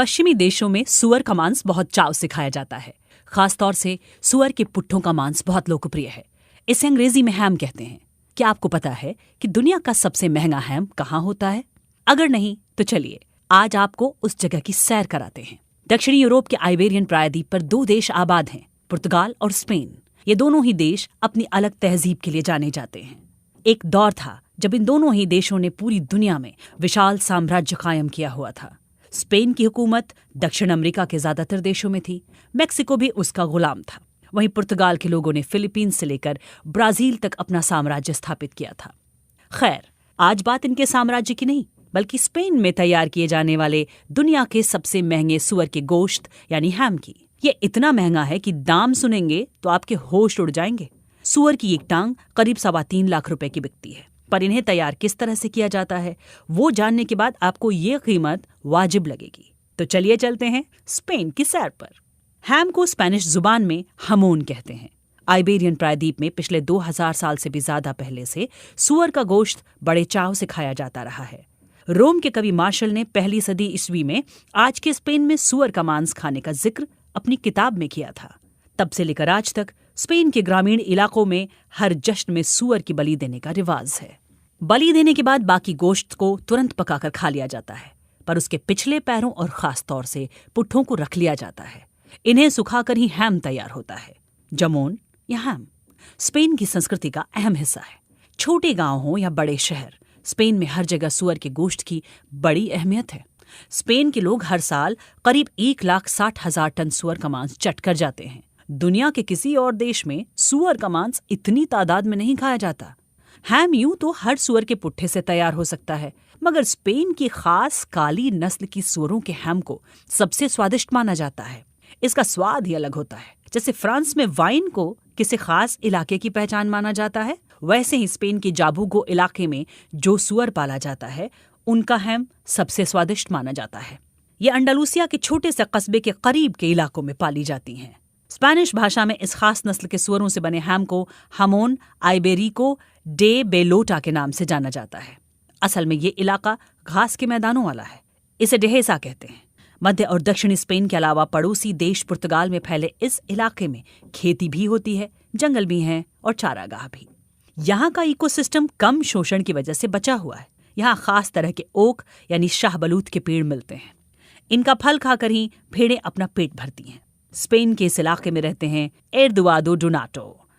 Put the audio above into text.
पश्चिमी देशों में सुअर का मांस बहुत चाव से खाया जाता है। खासतौर से सुअर के पुट्ठों का मांस बहुत लोकप्रिय है। इसे अंग्रेजी में हैम कहते हैं। क्या आपको पता है कि दुनिया का सबसे महंगा हैम कहाँ होता है? अगर नहीं तो चलिए आज आपको उस जगह की सैर कराते हैं। दक्षिणी यूरोप के आइबेरियन प्रायद्वीप पर 2 देश आबाद हैं, पुर्तगाल और स्पेन। ये दोनों ही देश अपनी अलग तहजीब के लिए जाने जाते हैं। एक दौर था जब इन दोनों ही देशों ने पूरी दुनिया में विशाल साम्राज्य कायम किया हुआ था। स्पेन की हुकूमत दक्षिण अमेरिका के ज्यादातर देशों में थी। मेक्सिको भी उसका गुलाम था। वहीं पुर्तगाल के लोगों ने फिलीपींस से लेकर ब्राजील तक अपना साम्राज्य स्थापित किया था। खैर, आज बात इनके साम्राज्य की नहीं, बल्कि स्पेन में तैयार किए जाने वाले दुनिया के सबसे महंगे सुअर के गोश्त यानी हैम की। ये इतना महंगा है कि दाम सुनेंगे तो आपके होश उड़ जाएंगे। सुअर की एक टांग करीब 3.25 लाख रुपए की बिकती है। पर इन्हें तैयार किस तरह से किया जाता है वो जानने के बाद आपको ये कीमत वाजिब लगेगी। तो चलिए चलते हैं स्पेन की सैर पर। हैम को स्पेनिश जुबान में हमोन कहते हैं। आइबेरियन प्रायद्वीप में पिछले 2000 साल से भी ज्यादा पहले से सुअर का गोश्त बड़े चाव से खाया जाता रहा है। रोम के कवि मार्शल ने 1ली सदी ईस्वी में आज के स्पेन में सुअर का मांस खाने का जिक्र अपनी किताब में किया था। तब से लेकर आज तक स्पेन के ग्रामीण इलाकों में हर जश्न में सुअर की बलि देने का रिवाज है। बलि देने के बाद बाकी गोश्त को तुरंत पकाकर खा लिया जाता है, पर उसके पिछले पैरों और खास तौर से पुट्ठों को रख लिया जाता है। इन्हें सुखाकर ही हैम तैयार होता है। जमोन या हैम स्पेन की संस्कृति का अहम हिस्सा है। छोटे गांव हो या बड़े शहर, स्पेन में हर जगह सुअर के गोश्त की बड़ी अहमियत है। स्पेन के लोग हर साल करीब 1,60,000 टन सुअर का मांस चट कर जाते हैं। दुनिया के किसी और देश में सुअर का मांस इतनी तादाद में नहीं खाया जाता। हैम यूं तो हर सुअर के पुट्ठे से तैयार हो सकता है, मगर स्पेन की खास काली नस्ल की सुअरों के हैम को सबसे स्वादिष्ट माना जाता है। इसका स्वाद ही अलग होता है। जैसे फ्रांस में वाइन को किसी खास इलाके की पहचान माना जाता है, वैसे ही स्पेन के जाबुगो इलाके में जो सुअर पाला जाता है उनका हैम सबसे स्वादिष्ट माना जाता है। ये अंडालूसिया के छोटे से कस्बे के करीब के इलाकों में पाली जाती हैं। स्पेनिश भाषा में इस खास नस्ल के सुअरों से बने हैम को हमोन आइबेरिको डे बेलोटा के नाम से जाना जाता है। असल में ये इलाका घास के मैदानों वाला है। इसे डेहेसा कहते हैं। मध्य और दक्षिणी स्पेन के अलावा पड़ोसी देश पुर्तगाल में फैले इस इलाके में खेती भी होती है, जंगल भी हैं और चारागाह भी। यहाँ का इकोसिस्टम कम शोषण की वजह से बचा हुआ है। यहाँ खास तरह के ओक यानी शाहबलूत के पेड़ मिलते हैं। इनका फल खाकर ही भेड़ें अपना पेट भरती हैं। स्पेन के इस इलाके में रहते हैं एर्दुआदो डोनाटो,